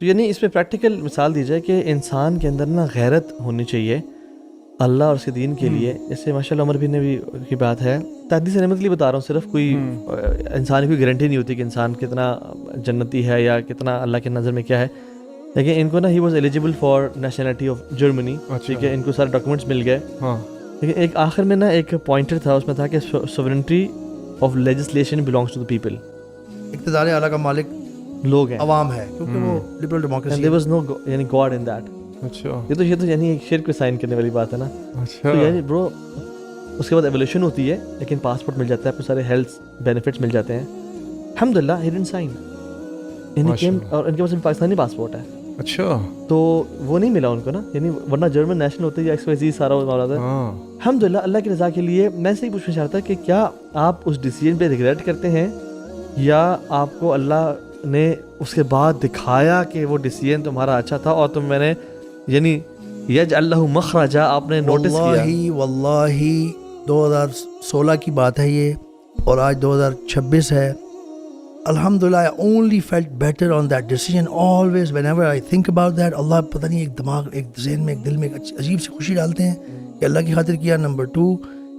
تو یعنی اس پہ پریکٹیکل مثال دی جائے کہ انسان کے اندر نا غیرت ہونی چاہیے اللہ اور اس کے دین کے لیے. اس سے ماشاء اللہ عمر بھی نبی کی بات ہے, تحدیث نعمت کے لیے بتا رہا ہوں, صرف کوئی انسان کی کوئی گارنٹی نہیں ہوتی کہ انسان کتنا جنتی ہے یا کتنا اللہ کے نظر میں کیا ہے. لیکن ان کو نا he was eligible for nationality of Germany, ٹھیک ہے, ان کو سارے ڈاکومنٹس مل گئے. لیکن ایک آخر میں نا ایک پوائنٹر تھا, اس میں تھا کہ sovereignty of legislation belongs to the people. اقتدار اعلیٰ کا مالک لوگ ہیں, عوام ہے, کیونکہ وہ liberal democracy. there was no یعنی گاڈ ان دیٹ. اچھا, یہ تو یعنی ایک شرک پہ سائن کرنے والی بات ہے نا. اچھا, تو یعنی برو اس کے بعد ایولیوشن ہوتی ہے, لیکن پاسپورٹ مل جاتا ہے, آپ کو سارے ہیلتھ بینیفٹس مل جاتے ہیں. الحمدللہ ہی ڈڈنٹ سائن, اور ان کے پاس پاکستانی پاسپورٹ ہے. اچھا, تو وہ نہیں ملا ان کو نا, یعنی ورنہ جرمن نیشنل ہوتے یا XYZ سارا معاملہ تھا. الحمدللہ اللہ کی رضا کے لیے میں سے ہی پوچھنا چاہتا کہ کیا آپ اس ڈیسیجن پہ ریگریٹ کرتے ہیں, یا آپ کو اللہ نے اس کے بعد دکھایا کہ وہ ڈیسیجن تمہارا اچھا تھا اور تم میں نے یعنی یجعل لہ مخرجا آپ نے نوٹس کیا؟ واللہ 2016 کی بات ہے یہ, اور آج 2026 ہے. الحمدللہ I only felt better on that decision always whenever I think about that. اللہ پتہ نہیں ایک دماغ, ایک ذہن میں, ایک دل میں ایک عجیب سی خوشی ڈالتے ہیں کہ اللہ کی خاطر کیا. نمبر 2,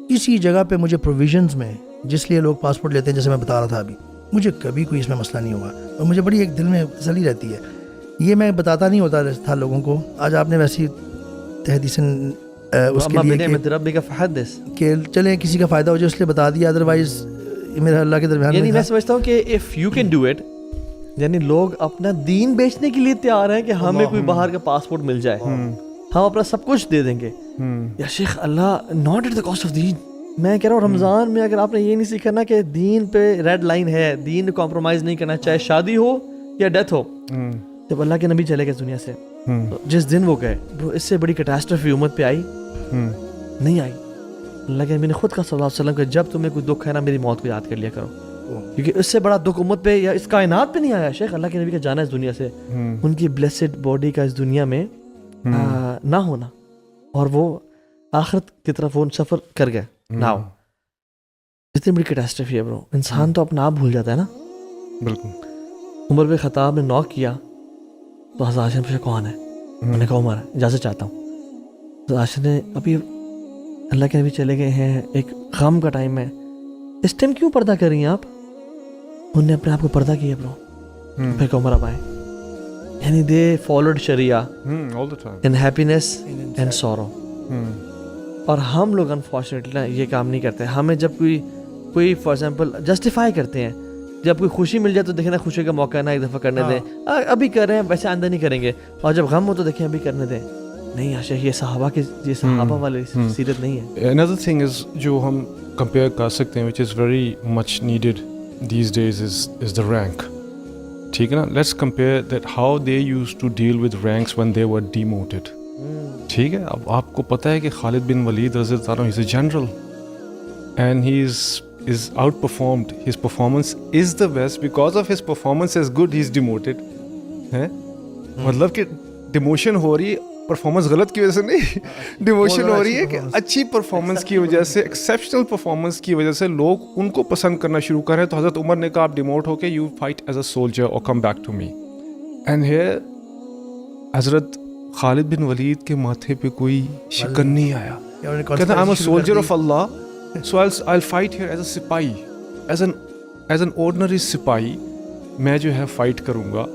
کسی جگہ پہ مجھے پروویژنز میں جس لیے لوگ پاسپورٹ لیتے ہیں, جیسے میں بتا رہا تھا ابھی, مجھے کبھی کوئی اس میں مسئلہ نہیں ہوا, اور مجھے بڑی ایک دل میں تسلی رہتی ہے. یہ میں بتاتا نہیں ہوتا تھا لوگوں کو. آج آپ نے ویسی تحدیثاً اس کے لیے کہ چلیں کسی کا فائدہ ہو جائے اس لیے بتا دیا, ادروائز میرا اللہ کے درمیان. یعنی میں سمجھتا ہوں کہ if you can do it, یعنی لوگ اپنا دین بیچنے کے لیے تیار ہیں کہ ہمیں کوئی باہر کا پاسپورٹ مل جائے, ہم اپنا سب کچھ دے دیں گے. یا شیخ اللہ not at the cost of دین. میں کہہ رہا ہوں رمضان میں اگر آپ نے یہ نہیں سیکھا نا کہ دین پہ ریڈ لائن ہے, دین کمپرومائز نہیں کرنا, چاہے شادی ہو یا ڈیتھ ہو. جب اللہ کے نبی چلے گئے دنیا سے, جس دن وہ گئے, اس سے بڑی کیٹاسٹرفی امت پہ آئی نہیں آئی. اللہ کے نبی نے خود کہا صلی اللہ علیہ وسلم کہ جب تمہیں کوئی دکھ ہے نا میری موت کو یاد کر لیا کرو, کیونکہ اس سے بڑا دکھ امت پہ یا اس کائنات پہ نہیں آیا. شیخ اللہ کے نبی کا جانا اس دنیا سے, ان کی بلیسڈ باڈی کا اس دنیا میں نہ ہونا, اور وہ آخرت کی طرف وہ سفر کر گئے. ناؤ اتنی بڑی کیٹاسٹرفی ہے برو, انسان تو اپنا آپ بھول جاتا ہے نا. بالکل. عمر بن خطاب نے نوک کیا تو حضرت عائشہ نے پوچھا کون ہے, میں نے کہا عمر ہے, اجازت چاہتا ہوں. حضرت عائشہ نے, ابھی اللہ کے نبی چلے گئے ہیں, ایک غم کا ٹائم ہے, اس ٹائم کیوں پردہ کر رہی ہیں آپ؟ انہوں نے اپنے آپ کو پردہ کیا برو. پھر کہ عمر اب آئے, یعنی دے فالوڈ شریعہ ان ہیپینس اینڈ سورو. اور ہم لوگ انفارچونیٹلی یہ کام نہیں کرتے. ہمیں جب کوئی فار ایگزامپل جسٹیفائی کرتے ہیں, جب کوئی خوشی مل جائے تو دیکھیں نا خوشی کا موقع ہے نا, ایک دفعہ کرنے دیں, ابھی کر رہے ہیں ویسے آئندہ نہیں کریں گے, اور جب غم ہو تو دیکھیں ابھی کرنے دیں. نہیں عاشق, یہ صحابہ والی سیرت نہیں ہے. Another thing is جو ہم کمپیئر کر سکتے ہیں which is very much needed these days is the rank. ٹھیک ہے نا, let's compare that how they used to deal with ranks when they were demoted. ٹھیک ہے, اب آپ کو پتہ ہے کہ خالد بن ولید رضی اللہ عنہ is a general and he is outperformed. His performance is the best. Because of his performance is good, he is demoted. ہے مطلب کہ ڈیموشن ہو رہی ہے پرفارمنس غلط کی وجہ سے نہیں, ڈیموشن ہو رہی ہے کہ اچھی پرفارمنس کی وجہ سے, ایکسیپشنل پرفارمنس کی وجہ سے لوگ ان کو پسند کرنا شروع کر رہے ہیں. تو حضرت عمر نے کہا آپ ڈیموٹ ہو کے you fight as a soldier اور come back to me. And here حضرت خالد بن ولید کے ماتھے پہ کوئی شکن نہیں آیا, کہتا ہے I am a soldier of Allah, so I fight here as a سپاہی, ایز این آرڈنری سپاہی میں جو ہے فائٹ کروں گا.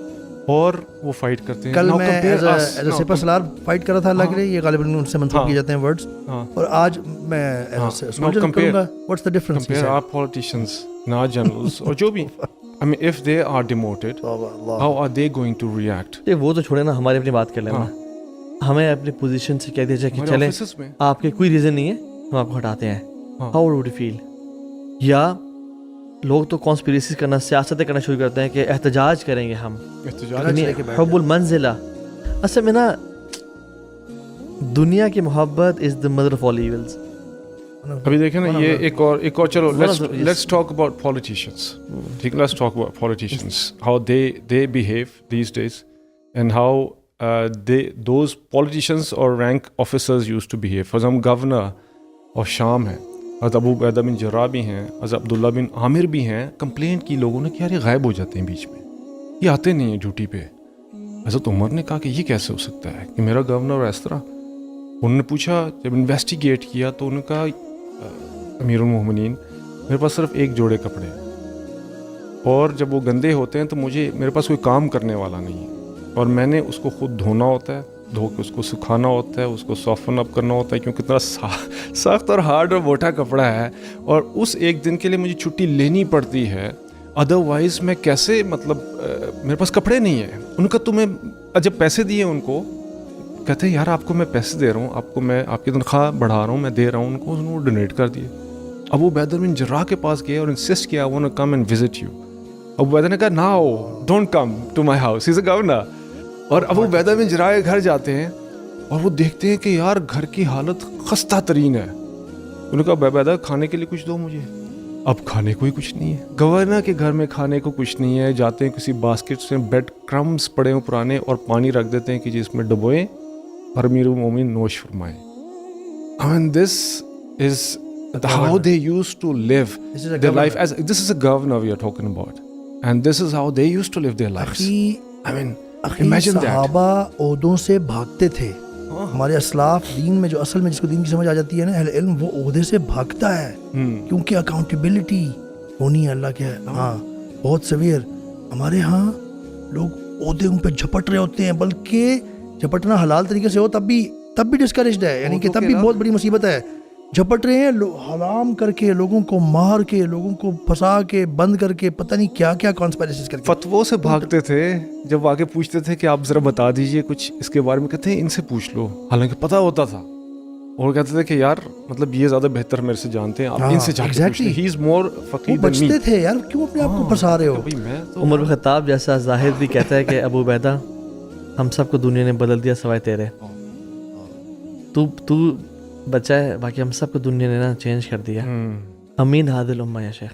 اور وہ فائٹ کرتے ہیں. کل میں as a super Salar fight کر رہا تھا اللہ کے لیے, یہ غالباً ان سے منسوخ کیے جاتے ہیں ورڈز, اور آج میں ایز اے سولجر کروں گا. What's the difference? Compare are politicians not generals, اور جو بھی I mean if they are demoted how are they going to react? وہ تو چھوڑے نا, ہماری اپنی بات کر لیں نا. ہمیں اپنی پوزیشن سے کہہ دیا جائے کہ چلیں آپ کے کوئی ریزن نہیں ہے, ہم آپ کو ہٹاتے ہیں, ہاؤ وڈ یو فیل؟ یا لوگ تو کانسپیریسیز کرنا, سیاستیں کرنا شروع کرتے ہیں کہ احتجاج کریں گے ہم, حب المنزلہ. اصل میں نا دنیا کی محبت is the mother of all evils. ابھی دیکھیں نا یہ ایک اور چلو لیٹس ٹاک اباؤٹ پولیٹیشینس. ٹھیک ہے, let's talk about politicians, how they behave these days and how those politicians or rank officers used to behave. For example, governor of شام ہے, حضرت ابو عبیدہ بن جراح بھی ہیں, حضرت عبداللہ بن عامر بھی ہیں. کمپلینٹ کی لوگوں نے کہ یار یہ غائب ہو جاتے ہیں بیچ میں, یہ آتے نہیں ہیں ڈیوٹی پہ. حضرت عمر نے کہا کہ یہ کیسے ہو سکتا ہے کہ میرا گورنر اس طرح. انہوں نے پوچھا, جب انویسٹیگیٹ کیا تو انہوں نے کہا امیر المومنین میرے پاس صرف ایک جوڑے کپڑے ہیں, اور جب وہ گندے ہوتے ہیں تو میرے پاس کوئی کام کرنے والا نہیں ہے, اور میں نے اس کو خود دھونا ہوتا ہے, دھو کے اس کو سکھانا ہوتا ہے, اس کو سافن اپ کرنا ہوتا ہے, کیونکہ اتنا سخت اور ہارڈ اور موٹا کپڑا ہے, اور اس ایک دن کے لیے مجھے چھٹی لینی پڑتی ہے, ادروائز میں کیسے, مطلب میرے پاس کپڑے نہیں ہیں. ان کا تمہیں جب پیسے دیے ان کو, کہتے ہیں یار آپ کو میں پیسے دے رہا ہوں, آپ کو میں آپ کی تنخواہ بڑھا رہا ہوں, میں دے رہا ہوں ان کو, انہوں نے ڈونیٹ کر دیے. ابو عبیدہ بن جراح کے پاس گئے اور انسسٹ کیا وہ come and visit you. Abu Ubaidah نے کہا now don't come to my house, he is a governor. اور ابو عبیدہ بن جراح کے گھر جاتے ہیں اور وہ دیکھتے ہیں کہ یار گھر کی حالت خستہ ترین ہے. انہوں نے کہا ابو عبیدہ کھانے کے لیے کچھ دو مجھے. اب کھانے کو ہی کچھ نہیں ہے, گورنر کے گھر میں کھانے کو کچھ نہیں ہے. جاتے ہیں کسی باسکٹ سے بریڈ کرمز پڑے ہوں پرانے اور پانی رکھ دیتے ہیں کہ جس میں ڈبوئیں اور امیر المومنین نوش فرمائیں. I mean, this is how they used to live their life. As this is a governor we are talking about, and this is how they used to live their lives. I mean, imagine that. صحابہ عہدوں سے بھاگتے تھے. ہمارے اسلاف دین میں جو اصل میں جس کو دین کی سمجھ آ جاتی ہے نا, اہل علم, وہ عہدے سے بھاگتا ہے, کیونکہ اکاؤنٹیبلٹی ہونی ہے اللہ کے. ہاں بہت سویر. ہمارے ہاں لوگ عہدے ان پہ جھپٹ رہے ہوتے ہیں, بلکہ جھپٹنا حلال طریقے سے ہو تب بھی ڈسکریجڈ ہے, یعنی کہ تب بھی بہت بڑی مصیبت ہے. جھپٹ رہے ہیں حرام کر کے, لوگوں کو مار کے, لوگوں کو پھنسا کے, بند کر کے, پتہ نہیں کیا کیا کانسپیریسیز کر کے. فتووں سے بھاگتے تھے. جب آگے پوچھتے تھے کہ آپ ذرا بتا دیجئے کچھ اس کے بارے میں, کہتے ہیں ان سے پوچھ لو, حالانکہ پتہ ہوتا تھا. اور کہتے تھے کہ یار مطلب یہ زیادہ بہتر میرے سے جانتے ہیں, آپ ان سے جا کے پوچھ لیں, ہی از مور فقیہ دین می. بچتے تھے یار, کیوں اپنے آپ کو پھنسا رہے ہو. عمر بن خطاب جیسا زاہد بھی کہتا ہے کہ ابو عبیدہ ہم سب کو دنیا نے بدل دیا سوائے تیرے, تو بچہ ہے, باقی ہم سب کو دنیا نے نا چینج کر دیا. امین ہادی الامہ یا شیخ.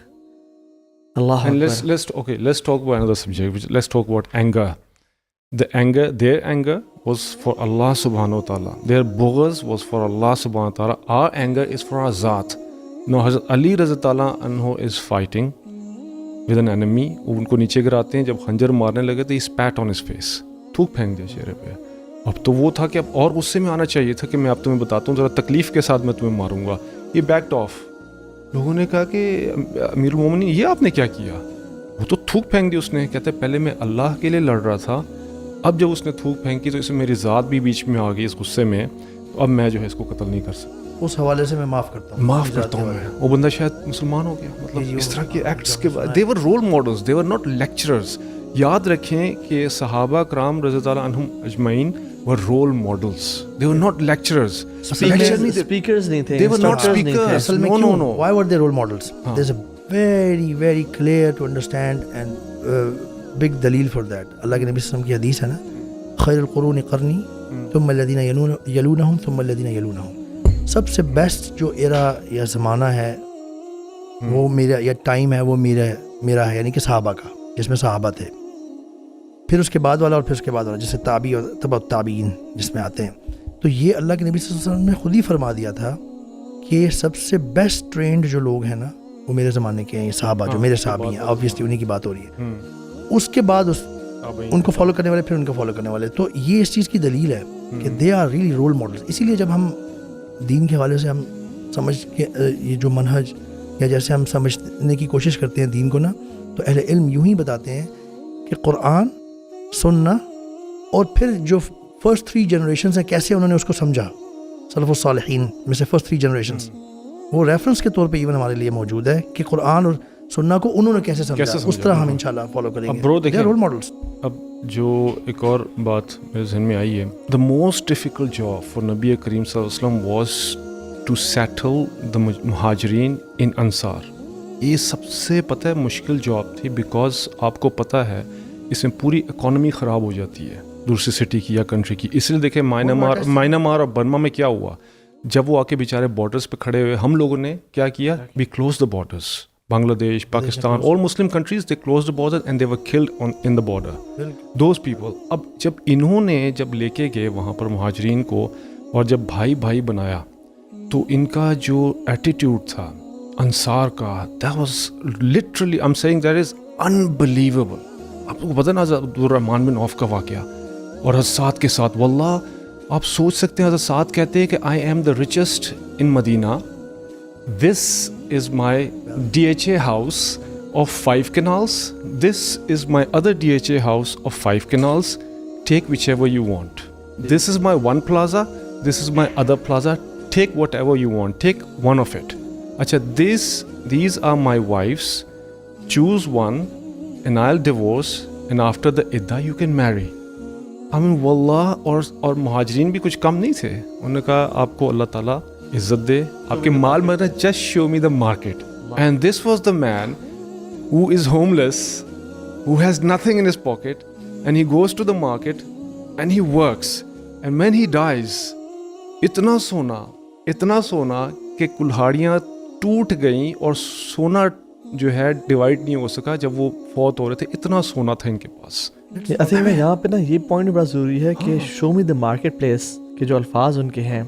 اللہ اکبر. Let's talk about another subject. Let's talk about anger. Their anger was for Allah subhanahu wa ta'ala. Their bughz was for Allah subhanahu wa ta'ala. Our anger is for our zaat. Now Hazrat Ali رضی اللہ عنہ is fighting with an enemy. ان کو نیچے گراتے ہیں, جب خنجر مارنے لگے تو he spat on his face. تھوک پھینک دیا چہرے پہ. اب تو وہ تھا کہ اب اور غصے میں آنا چاہیے تھا کہ میں اب تمہیں بتاتا ہوں, ذرا تکلیف کے ساتھ میں تمہیں ماروں گا. یہ بیکڈ آف. لوگوں نے کہا کہ امیر المومنین یہ آپ نے کیا کیا. وہ تو تھوک پھینک دی اس نے. کہتے پہلے میں اللہ کے لیے لڑ رہا تھا, اب جب اس نے تھوک پھینکی تو اس میں میری ذات بھی بیچ میں آ گئی اس غصے میں, تو اب میں جو ہے اس کو قتل نہیں کر سکتا. اس حوالے سے میں معاف کرتا ہوں میں. وہ بندہ شاید مسلمان ہو گیا. مطلب اس طرح کے ایکٹس کے بعد they were role models, they were not lecturers. یاد رکھیں کہ صحابہ کرام رضی اللہ عنہم اجمعین were role models. They were not lecturers. Speakers نہیں تھے. They were not speakers. No. Why were they role models? There's a very very clear to understand and big دلیل for that. اللہ کے نبی صلی اللہ علیہ وسلم کی حدیث ہے نا, خیر القرون قرنی ثم الذین یلونہم ثم الذین یلونہم. سب سے بیسٹ جو ایرا یا زمانہ ہے وہ میرا, یا ٹائم ہے وہ میرا ہے, یعنی کہ صحابہ کا, جس میں صحابہ تھے, پھر اس کے بعد والا, اور پھر اس کے بعد والا جیسے تابعی اور تبع التابعین جس میں آتے ہیں. تو یہ اللہ کے نبی صلی اللہ علیہ وسلم نے خود ہی فرما دیا تھا کہ سب سے بیسٹ ٹرینڈ جو لوگ ہیں نا وہ میرے زمانے کے ہیں, صحابہ جو میرے صحابی ہیں. آبویسلی انہیں کی بات ہو رہی ہے. اس کے بعد ان کو فالو کرنے والے, پھر ان کو فالو کرنے والے. تو یہ اس چیز کی دلیل ہے کہ they are really role models. اسی لیے جب ہم دین کے حوالے سے ہم سمجھ کے یہ جو منہج یا جیسے ہم سمجھنے کی کوشش کرتے ہیں دین کو نا, تو اہل علم یوں ہی بتاتے ہیں کہ قرآن, سننا, اور پھر جو فرسٹ 3 جنریشنز ہیں کیسے انہوں نے اس کو سمجھا, سلف الصالحین میں سے فرسٹ 3 جنریشنز, وہ ریفرنس کے طور پہ ایون ہمارے لیے موجود ہے کہ قرآن اور سننا کو انہوں نے کیسے سمجھا. اس طرح ہم انشاءاللہ فالو کریں گے. Role models. اب جو ایک اور بات میرے ذہن میں آئی ہے, the most difficult job for نبی کریم صلی اللہ علیہ وسلم واز ٹو سیٹل دا مہاجرین ان انصار. یہ سب سے پتہ ہے مشکل جاب تھی, بیکاز آپ کو پتہ ہے اس میں پوری اکانومی خراب ہو جاتی ہے دوسری سٹی کی یا کنٹری کی. اس لیے دیکھیں مائنمار اور برما میں کیا ہوا, جب وہ آ کے بیچارے بارڈرز پہ کھڑے ہوئے, ہم لوگوں نے کیا کیا, وی کلوز دا بارڈرز. بنگلہ دیش, Pakistan, all Muslim countries, they closed the border and they were killed in the border. Those people. اب جب انہوں نے جب لے کے گئے وہاں پر مہاجرین کو, اور جب بھائی بنایا, تو ان کا جو ایٹیٹیوڈ تھا انصار کا, that was literally, I'm saying that is unbelievable. آپ کو پتہ نا عبد الرحمن بن عوف کا واقعہ, اور حضرت سعد کے ساتھ واللہ آپ سوچ سکتے ہیں حضرت سعد کہتے ہیں کہ I am the richest in Madina, this is my DHA house of 5 canals, this is my other DHA house of 5 canals, take whichever you want. This is my one plaza, this is my other plaza, take whatever you want, take one of it. Acha, these are my wives, choose one and I'll divorce, and after the iddah you can marry. I mean واللہ اور مہاجرین بھی کچھ کم نہیں تھے, انہوں نے کہا آپ کو اللہ تعالیٰ عزت دے, آپ کے مال میں just show me the market. And this was the man who is homeless, who has nothing in his pocket, and he goes to the market and he works, and when he dies, اتنا سونا کہ کلہاڑیاں ٹوٹ گئیں اور سونا جو ہے divide نہیں ہو سکا جب وہ فوت ہو رہے تھے, اتنا سونا تھا ان کے پاس. اصل میں یہاں پہ نا یہ پوائنٹ بڑا ضروری ہے کہ شو می دا مارکیٹ پلیس کے جو الفاظ ان کے ہیں,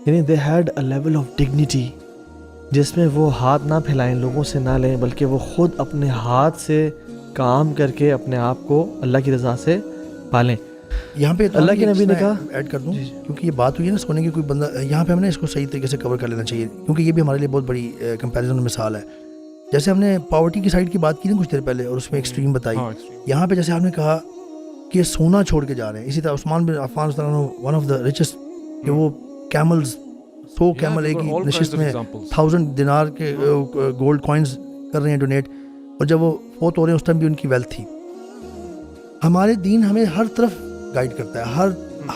یعنی they had a level of dignity جس میں وہ ہاتھ نہ پھیلائیں, لوگوں سے نہ لیں, بلکہ وہ خود اپنے ہاتھ سے کام کر کے اپنے آپ کو اللہ کی رضا سے پالیں. یہاں پہ اللہ کے نبی نے کہا, ایڈ کر دوں کیونکہ یہ بات ہوئی ہے نا سونے کی, کوئی بندہ یہاں پہ ہم نے اس کو صحیح طریقے سے کور کر لینا چاہیے, کیونکہ یہ بھی ہمارے لیے بہت بڑی کمپیریزن مثال ہے. جیسے ہم نے پاورٹی کی سائڈ کی بات کی نا کچھ دیر پہلے, اور اس میں ایکسٹریم بتائی. یہاں پہ جیسے آپ نے کہا کہ سونا چھوڑ کے جا رہے ہیں, اسی طرح عثمان بن عفان ون آف دا ریچسٹ, کہ وہ کیملز 100 کیمل ایک ہی نشست میں 1000 دینار کے گولڈ کوائنز کر رہے ہیں ڈونیٹ, اور جب وہ فوت ہو رہے ہیں اس ٹائم بھی ان کی ویلتھ تھی. ہمارے دین ہمیں ہر طرف گائیڈ کرتا ہے,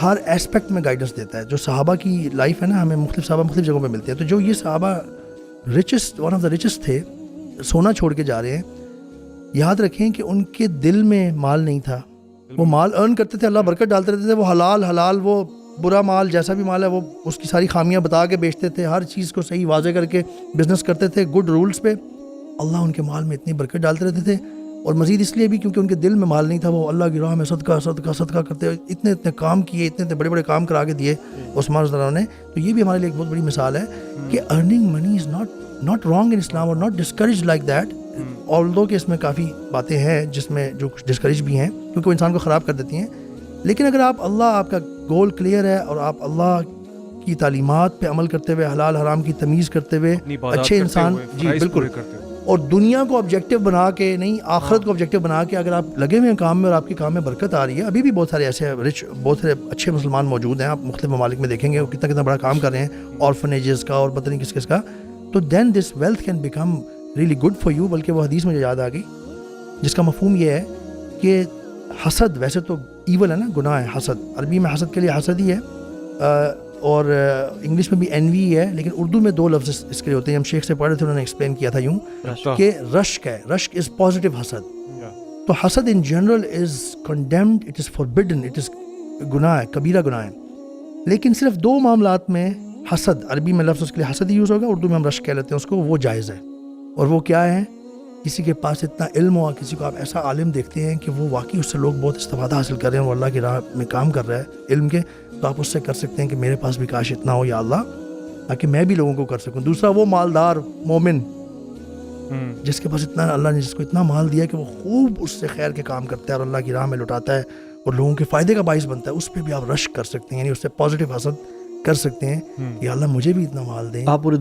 ہر ایسپیکٹ میں گائیڈنس دیتا ہے. جو صحابہ کی لائف ہے نا, ہمیں مختلف صحابہ مختلف جگہوں پہ ملتے ہیں, تو جو یہ صحابہ richest one of the richest تھے, سونا چھوڑ کے جا رہے ہیں, یاد رکھیں کہ ان کے دل میں مال نہیں تھا. وہ مال ارن کرتے تھے, اللہ برکت ڈالتے رہتے تھے, وہ حلال وہ برا مال جیسا بھی مال ہے وہ اس کی ساری خامیاں بتا کے بیچتے تھے, ہر چیز کو صحیح واضح کر کے بزنس کرتے تھے گڈ رولز پہ. اللہ ان کے مال میں اتنی برکت ڈالتے رہتے تھے, اور مزید اس لیے بھی کیونکہ ان کے دل میں مال نہیں تھا, وہ اللہ کی راہ میں صدقہ کرتے, اتنے کام کیے, اتنے بڑے بڑے کام کرا کے دیے عثمان رضی اللہ عنہ نے. تو یہ بھی ہمارے لیے ایک بہت بڑی مثال ہے کہ earning money is not wrong in Islam, اور not discourage like that. Although کہ اس میں کافی باتیں ہیں جس میں جو کچھ ڈسکریج بھی ہیں کیونکہ وہ انسان کو خراب کر دیتی ہیں. لیکن اگر آپ کا گول کلیئر ہے اور آپ اللہ کی تعلیمات پہ عمل کرتے ہوئے, حلال حرام کی تمیز کرتے ہوئے اچھے انسان, جی بالکل, اور دنیا کو آبجیکٹیو بنا کے نہیں, آخرت کو آبجیکٹیو بنا کے اگر آپ لگے ہوئے ہیں کام میں اور آپ کے کام میں برکت آ رہی ہے. ابھی بھی بہت سارے ایسے بہت سارے اچھے مسلمان موجود ہیں, آپ مختلف ممالک میں دیکھیں گے وہ کتنا بڑا کام کر رہے ہیں, آرفنیجز کا اور پتہ نہیں کس کا. تو then this wealth can become really good for you. بلکہ وہ حدیث مجھے یاد آ گئی جس کا مفہوم یہ ہے کہ حسد ویسے تو ایول ہے نا, گناہ ہے حسد. عربی میں حسد کے لیے حسد ہی ہے, اور انگلش میں بھی انوی ہے, لیکن اردو میں 2 لفظ اس کے لیے ہوتے ہیں. ہم شیخ سے پڑھے تھے, انہوں نے ایکسپلین کیا تھا یوں کہ رشک ہے, رشک از پازیٹیو حسد. تو حسد in general is condemned, it is forbidden, it is گناہ ہے, کبیرہ گناہ ہے. لیکن صرف 2 معاملات میں حسد, عربی میں لفظ اس کے لیے حسد ہی یوز ہوگا, اردو میں ہم رشک کہہ لیتے ہیں اس کو, وہ جائز ہے. اور وہ کیا ہے؟ کسی کے پاس اتنا علم ہوا, کسی کو آپ ایسا عالم دیکھتے ہیں کہ وہ واقعی اس سے لوگ بہت استفادہ حاصل کر رہے ہیں, وہ اللہ کی راہ میں کام کر رہا ہے علم کے, تو آپ اس سے کر سکتے ہیں کہ میرے پاس بھی کاش اتنا ہو یا اللہ, تاکہ میں بھی لوگوں کو کر سکوں. دوسرا وہ مالدار مومن جس کے پاس اتنا, اللہ نے جس کو اتنا مال دیا کہ وہ خوب اس سے خیر کے کام کرتا ہے اور اللہ کی راہ میں لٹاتا ہے اور لوگوں کے فائدے کا باعث بنتا ہے, اس پہ بھی آپ رشک کر سکتے ہیں, یعنی اس سے پازیٹیو حسد کر سکتے ہیں کہ اللہ مجھے بھی اتنا مال دیں. آپ پورے